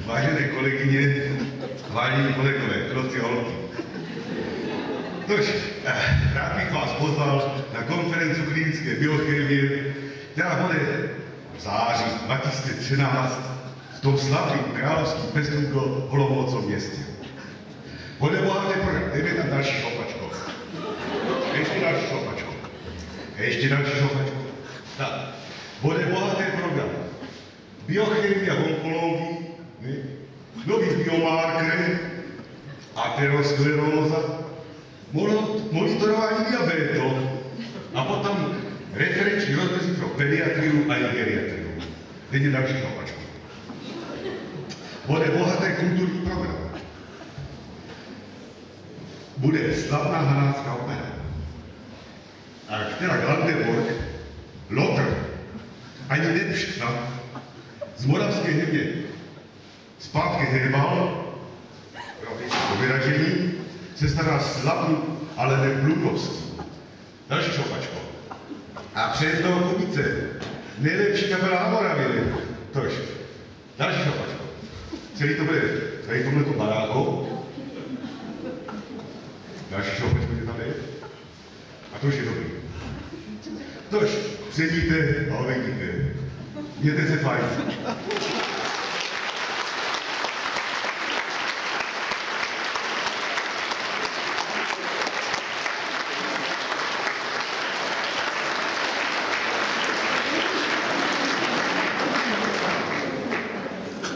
vážené kolegyně, vážení kolegové, kluci a holky. Tož, rád bych vás pozval na konferenci klinické biochemie, která bude v září 2013 v tom slavným královským festům v Olomoucom městě. Bude bohatý program, dejme tam další šopačko. Ještě další šopačko. Ještě další šopačko. Tak, bude bohatý program. Biochemie a onkologii, nový biomarkery, ateroskleróza, monitorování diabetu a potom referenční rozmezí pro pediatriu a geriatriu. Teď je další šopačko. Bude bohatý kulturní program. Bude slavná hanácká opera, která Glandeborg, Lotr, ani Nepškna, z Moravské hybně zpátky hejbal, po vyražení, se stará slavný Alenek Blukovský. Další šopačko. A před toho Kubice, nejlepší kapela na Moravě, tož. Další šopačko. Celý to bude tady tomhleto baráko. Další šopačko, kde tam je. A to už je dobrý. Tož, sedíte a ovedíte. Mějte se fajn.